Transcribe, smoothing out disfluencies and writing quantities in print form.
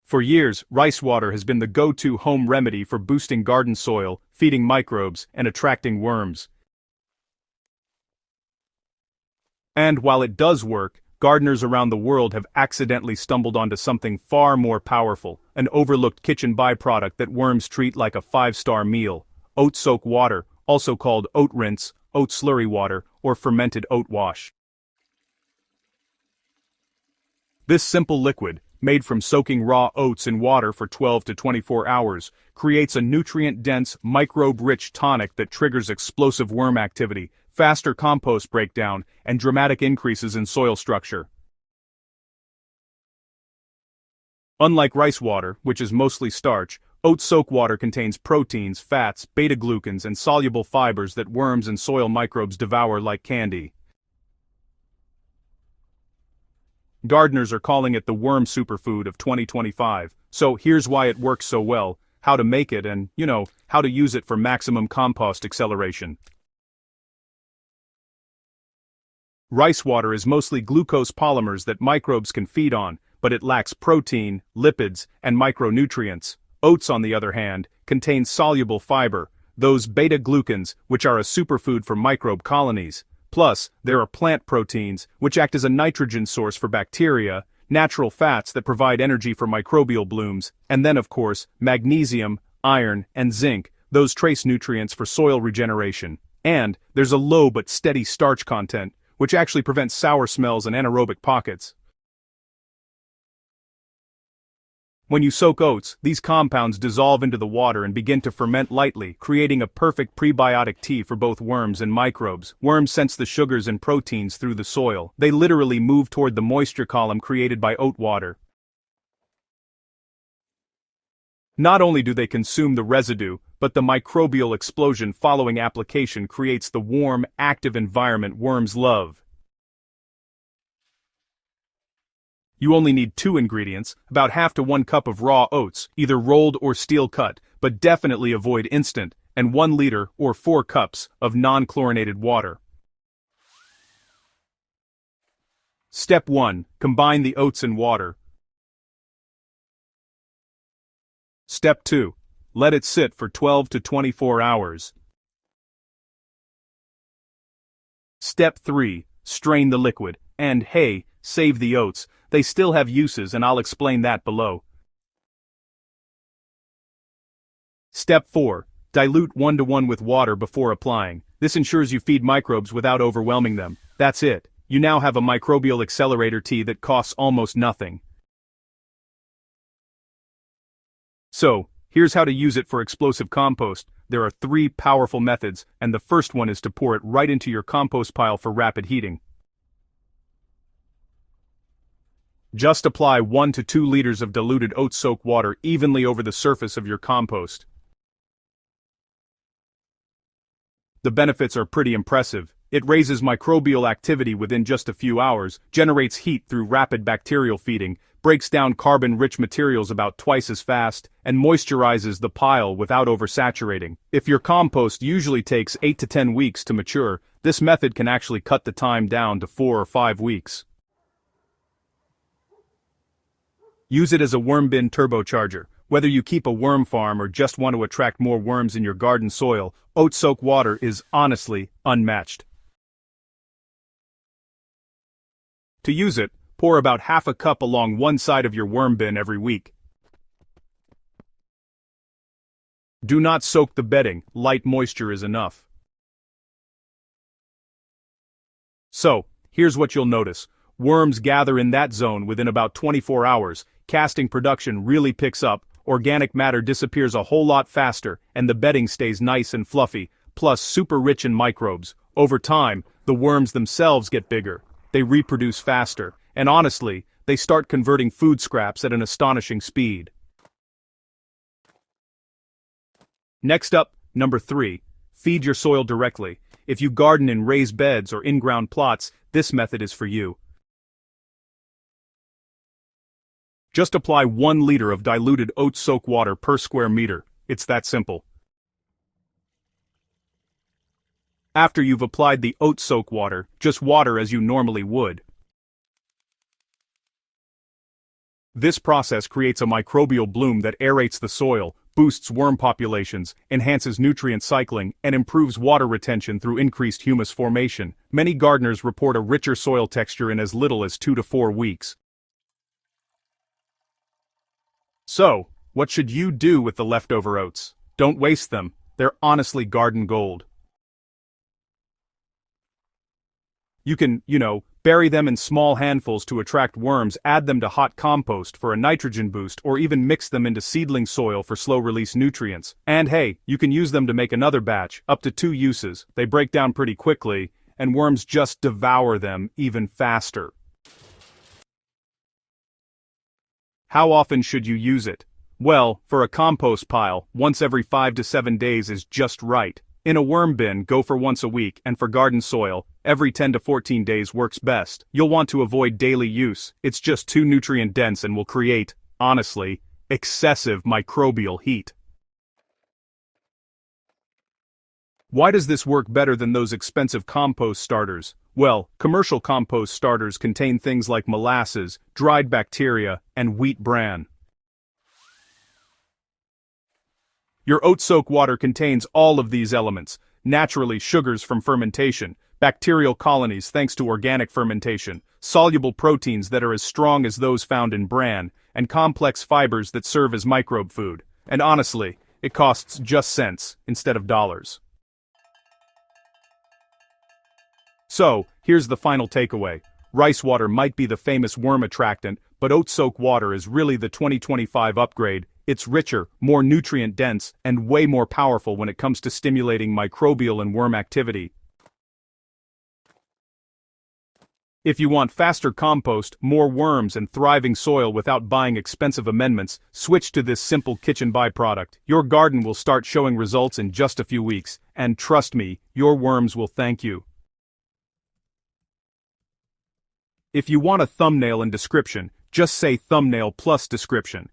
For years, rice water has been the go-to home remedy for boosting garden soil, feeding microbes, and attracting worms. And while it does work, gardeners around the world have accidentally stumbled onto something far more powerful, an overlooked kitchen byproduct that worms treat like a five-star meal: oat soak water, also called oat rinse, oat slurry water, or fermented oat wash. This simple liquid, made from soaking raw oats in water for 12 to 24 hours, creates a nutrient-dense, microbe-rich tonic that triggers explosive worm activity, faster compost breakdown, and dramatic increases in soil structure. Unlike rice water, which is mostly starch, oat soak water contains proteins, fats, beta-glucans, and soluble fibers that worms and soil microbes devour like candy. Gardeners are calling it the Worm Superfood of 2025, so here's why it works so well, how to make it, and, how to use it for maximum compost acceleration. Rice water is mostly glucose polymers that microbes can feed on, but it lacks protein, lipids, and micronutrients. Oats, on the other hand, contain soluble fiber, those beta-glucans, which are a superfood for microbe colonies. Plus, there are plant proteins, which act as a nitrogen source for bacteria, natural fats that provide energy for microbial blooms, and then of course, magnesium, iron, and zinc, those trace nutrients for soil regeneration. And there's a low but steady starch content, which actually prevents sour smells and anaerobic pockets. When you soak oats, these compounds dissolve into the water and begin to ferment lightly, creating a perfect prebiotic tea for both worms and microbes. Worms sense the sugars and proteins through the soil. They literally move toward the moisture column created by oat water. Not only do they consume the residue, but the microbial explosion following application creates the warm, active environment worms love. You only need 2 ingredients, about half to 1 cup of raw oats, either rolled or steel cut, but definitely avoid instant, and 1 liter or 4 cups of non-chlorinated water. Step 1. Combine the oats and water. Step 2. Let it sit for 12 to 24 hours. Step 3. Strain the liquid, and hey, save the oats. They still have uses, and I'll explain that below. Step 4. Dilute 1:1 with water before applying. This ensures you feed microbes without overwhelming them. That's it. You now have a microbial accelerator tea that costs almost nothing. So, here's how to use it for explosive compost. There are 3 powerful methods, and the first one is to pour it right into your compost pile for rapid heating. Just apply 1 to 2 liters of diluted oat soak water evenly over the surface of your compost. The benefits are pretty impressive. It raises microbial activity within just a few hours, generates heat through rapid bacterial feeding, breaks down carbon-rich materials about twice as fast, and moisturizes the pile without oversaturating. If your compost usually takes 8 to 10 weeks to mature, this method can actually cut the time down to 4 or 5 weeks. Use it as a worm bin turbocharger. Whether you keep a worm farm or just want to attract more worms in your garden soil, oat soak water is honestly unmatched. To use it, pour about half a cup along one side of your worm bin every week. Do not soak the bedding, light moisture is enough. So, here's what you'll notice. Worms gather in that zone within about 24 hours, casting production really picks up, organic matter disappears a whole lot faster, and the bedding stays nice and fluffy, plus super rich in microbes. Over time, the worms themselves get bigger, they reproduce faster, and honestly, they start converting food scraps at an astonishing speed. Next up, number 3, feed your soil directly. If you garden in raised beds or in-ground plots, this method is for you. Just apply 1 liter of diluted oat soak water per square meter. It's that simple. After you've applied the oat soak water, just water as you normally would. This process creates a microbial bloom that aerates the soil, boosts worm populations, enhances nutrient cycling, and improves water retention through increased humus formation. Many gardeners report a richer soil texture in as little as 2 to 4 weeks. So, what should you do with the leftover oats? Don't waste them. They're honestly garden gold. You can, bury them in small handfuls to attract worms, add them to hot compost for a nitrogen boost, or even mix them into seedling soil for slow-release nutrients. And hey, you can use them to make another batch, up to 2 uses. They break down pretty quickly, and worms just devour them even faster. How often should you use it? Well, for a compost pile, once every 5 to 7 days is just right. In a worm bin, go for once a week, and for garden soil, every 10 to 14 days works best. You'll want to avoid daily use. It's just too nutrient dense and will create, honestly, excessive microbial heat. Why does this work better than those expensive compost starters? Well, commercial compost starters contain things like molasses, dried bacteria, and wheat bran. Your oat soak water contains all of these elements, naturally sugars from fermentation, bacterial colonies thanks to organic fermentation, soluble proteins that are as strong as those found in bran, and complex fibers that serve as microbe food. And honestly, it costs just cents instead of dollars. So, here's the final takeaway. Rice water might be the famous worm attractant, but oat soak water is really the 2025 upgrade. It's richer, more nutrient-dense, and way more powerful when it comes to stimulating microbial and worm activity. If you want faster compost, more worms, and thriving soil without buying expensive amendments, switch to this simple kitchen byproduct. Your garden will start showing results in just a few weeks, and trust me, your worms will thank you. If you want a thumbnail and description, just say thumbnail plus description.